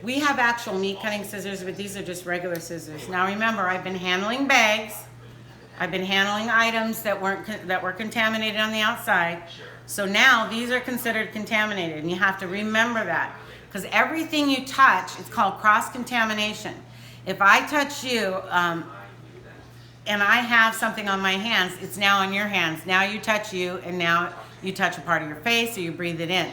We have actual meat cutting scissors, but these are just regular scissors. Now remember, I've been handling bags. I've been handling items that were contaminated on the outside. So now these are considered contaminated, and you have to remember that, because everything you touch, it's called cross-contamination. If I touch you and I have something on my hands, it's now on your hands. Now you touch you, and now you touch a part of your face or you breathe it in.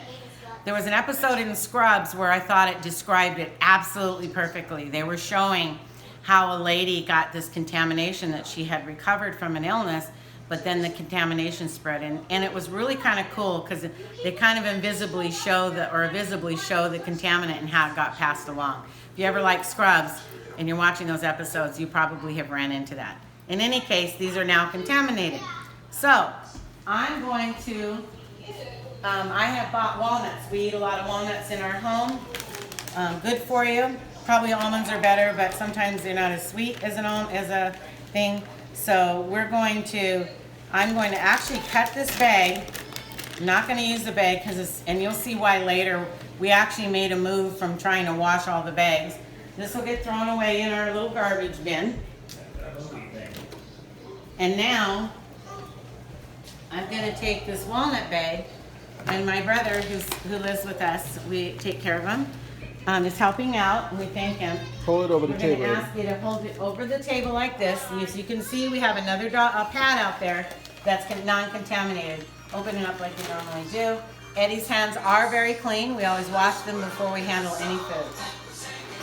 There was an episode in Scrubs where I thought it described it absolutely perfectly. They were showing how a lady got this contamination that she had recovered from an illness, but then the contamination spread. And it was really kind of cool because they kind of visibly show the contaminant and how it got passed along. If you ever like Scrubs and you're watching those episodes, you probably have ran into that. In any case, these are now contaminated. So I'm going to, I have bought walnuts. We eat a lot of walnuts in our home. Good for you. Probably almonds are better, but sometimes they're not as sweet as a thing. So I'm going to actually cut this bag. I'm not going to use the bag and you'll see why later. We actually made a move from trying to wash all the bags. This will get thrown away in our little garbage bin. And now I'm going to take this walnut bag, and my brother who lives with us, we take care of him, is helping out, and we thank him. Hold it over the table. We're going to ask you to hold it over the table like this. As you can see, we have another pad out there that's non-contaminated. Open it up like you normally do. Eddie's hands are very clean. We always wash them before we handle any food.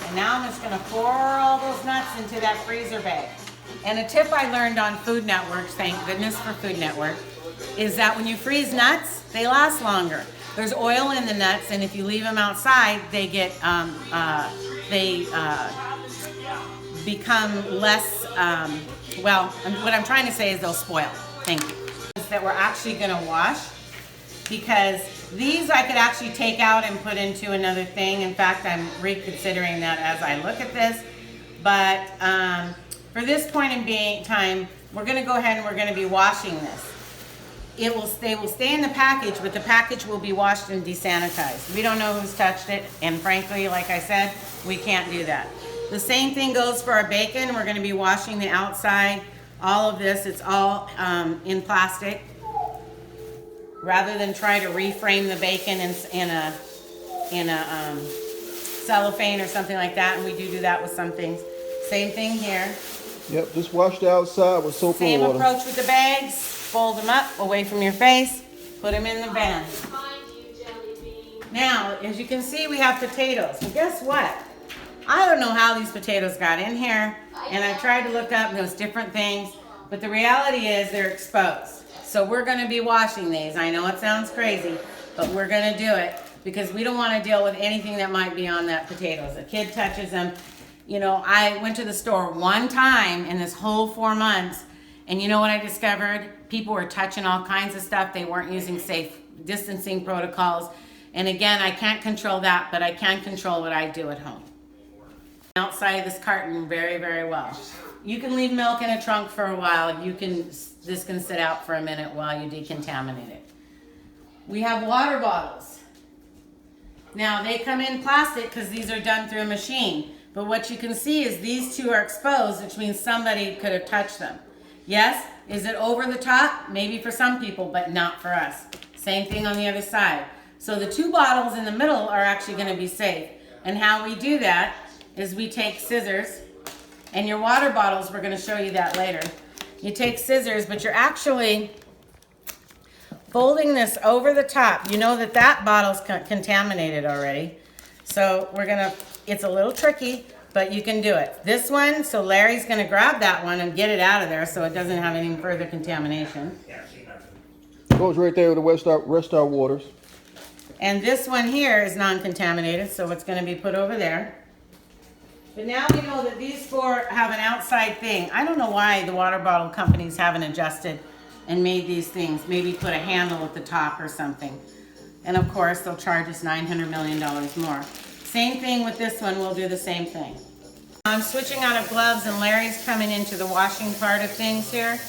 And now I'm just going to pour all those nuts into that freezer bag. And a tip I learned on Food Network, thank goodness for Food Network, is that when you freeze nuts, they last longer. There's oil in the nuts, and if you leave them outside, they get become less. What I'm trying to say is they'll spoil. Thank you. That we're actually going to wash, because these I could actually take out and put into another thing. In fact, I'm reconsidering that as I look at this. But for this point in time, we're going to go ahead and we're going to be washing this. They will stay in the package, but the package will be washed and desanitized. We don't know who's touched it, and frankly, like I said, we can't do that. The same thing goes for our bacon. We're going to be washing the outside. All of this, it's all in plastic. Rather than try to reframe the bacon in a cellophane or something like that, and we do that with some things. Same thing here. Yep, just wash the outside with soap and water. Same approach with the bags. Fold them up away from your face. Put them in the bin. Now, as you can see, we have potatoes. And guess what? I don't know how these potatoes got in here, and I tried to look up those different things, but the reality is they're exposed. So we're going to be washing these. I know it sounds crazy, but we're going to do it because we don't want to deal with anything that might be on that potatoes. A kid touches them. You know, I went to the store one time in this whole 4 months, and you know what I discovered? People were touching all kinds of stuff. They weren't using safe distancing protocols. And again, I can't control that, but I can control what I do at home. Outside of this carton very, very well. You can leave milk in a trunk for a while. This can sit out for a minute while you decontaminate it. We have water bottles. Now they come in plastic because these are done through a machine. But what you can see is these two are exposed, which means somebody could have touched them. Yes, is it over the top? Maybe for some people, but not for us. Same thing on the other side. So the two bottles in the middle are actually going to be safe. And how we do that is we take scissors, and your water bottles, we're going to show you that later. You take scissors, but you're actually folding this over the top. You know that bottle's contaminated already. So it's a little tricky, but you can do it. This one, so Larry's going to grab that one and get it out of there so it doesn't have any further contamination. Goes right there with the Restart waters. And this one here is non-contaminated, so it's going to be put over there. But now we know that these four have an outside thing. I don't know why the water bottle companies haven't adjusted and made these things. Maybe put a handle at the top or something. And of course, they'll charge us $900 million more. Same thing with this one, we'll do the same thing. I'm switching out of gloves, and Larry's coming into the washing part of things here.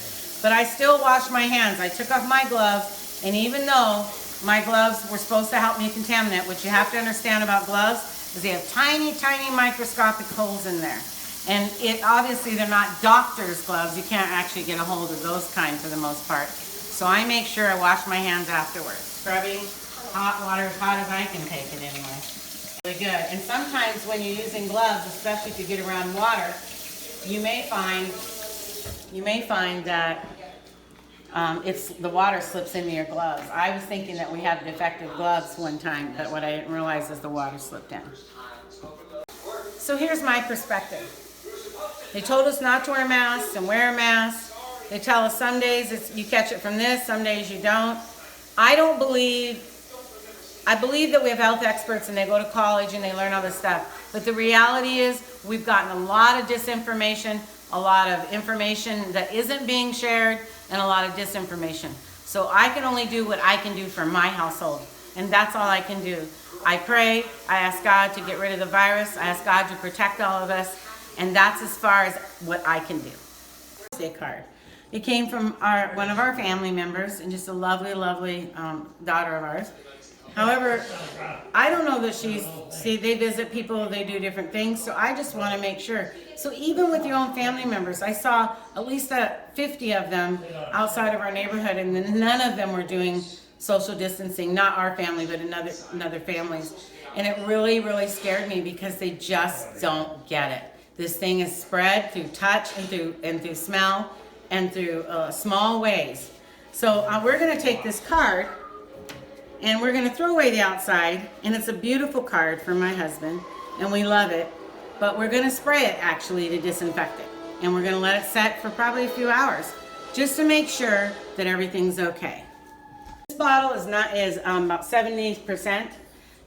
But I still wash my hands. I took off my gloves, and even though my gloves were supposed to help me contaminate, which you have to understand about gloves, is they have tiny, tiny microscopic holes in there. And obviously they're not doctor's gloves. You can't actually get a hold of those kind for the most part. So I make sure I wash my hands afterwards. Scrubbing, hot water, as hot as I can take it anyway. Really good. And sometimes when you're using gloves, especially to get around water, you may find that the water slips into your gloves. I was thinking that we had defective gloves one time, but what I didn't realize is the water slipped in. So here's my perspective. They told us not to wear masks and wear a mask. They tell us some days you catch it from this, some days you don't. I believe that we have health experts and they go to college and they learn all this stuff. But the reality is we've gotten a lot of disinformation, a lot of information that isn't being shared, and a lot of disinformation. So I can only do what I can do for my household. And that's all I can do. I pray, I ask God to get rid of the virus, I ask God to protect all of us, and that's as far as what I can do. Birthday card. It came from one of our family members, and just a lovely, lovely daughter of ours. However, I don't know that they visit people, they do different things, so I just want to make sure. So even with your own family members, I saw at least 50 of them outside of our neighborhood, and then none of them were doing social distancing, not our family, but another families. And it really, really scared me because they just don't get it. This thing is spread through touch and through smell and through small ways. So we're going to take this card and we're going to throw away the outside, and it's a beautiful card from my husband, and we love it, but we're going to spray it actually to disinfect it, and we're going to let it set for probably a few hours just to make sure that everything's okay. This bottle is about 70%,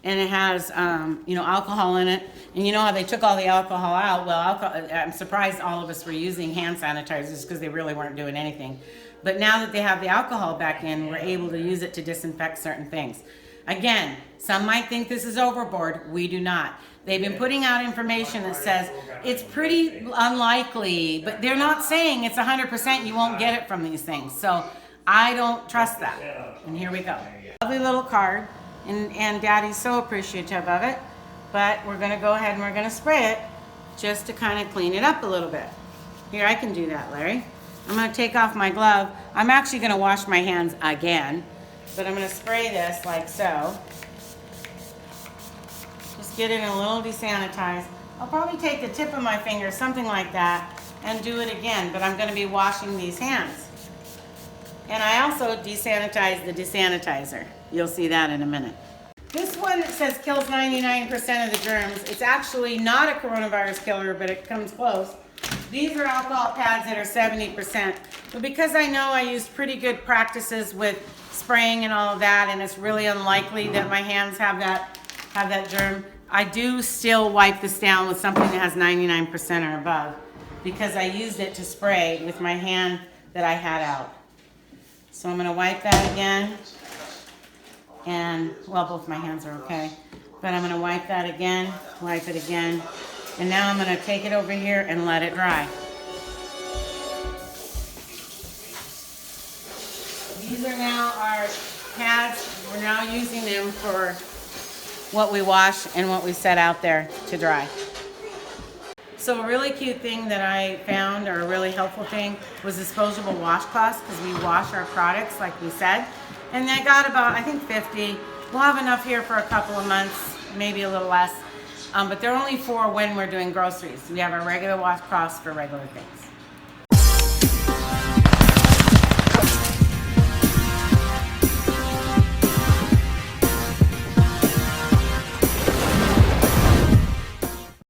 and it has alcohol in it, and you know how they took all the alcohol out. Well, I'm surprised all of us were using hand sanitizers because they really weren't doing anything. But now that they have the alcohol back in, we're able to use it to disinfect certain things. Again, some might think this is overboard. We do not. They've been putting out information that says it's pretty unlikely, but they're not saying it's 100% you won't get it from these things. So I don't trust that. And here we go. Lovely little card, and Daddy's so appreciative of it. But we're going to go ahead and we're going to spray it just to kind of clean it up a little bit. Here, I can do that, Larry. I'm going to take off my glove. I'm actually going to wash my hands again, but I'm going to spray this like so. Just get it a little desanitized. I'll probably take the tip of my finger, something like that, and do it again, but I'm going to be washing these hands. And I also desanitize the desanitizer. You'll see that in a minute. This one says kills 99% of the germs. It's actually not a coronavirus killer, but it comes close. These are alcohol pads that are 70%. But because I know I used pretty good practices with spraying and all of that, and it's really unlikely that my hands have that germ, I do still wipe this down with something that has 99% or above, because I used it to spray with my hand that I had out. So I'm going to wipe that again. And, well, both my hands are okay. But I'm going to wipe that again, wipe it again. And now I'm going to take it over here and let it dry. These are now our pads. We're now using them for what we wash and what we set out there to dry. So a really cute thing that I found, or a really helpful thing, was disposable washcloths, because we wash our products like we said. And I got about, I think 50. We'll have enough here for a couple of months, maybe a little less. But they're only for when we're doing groceries. We have our regular washcloths for regular things.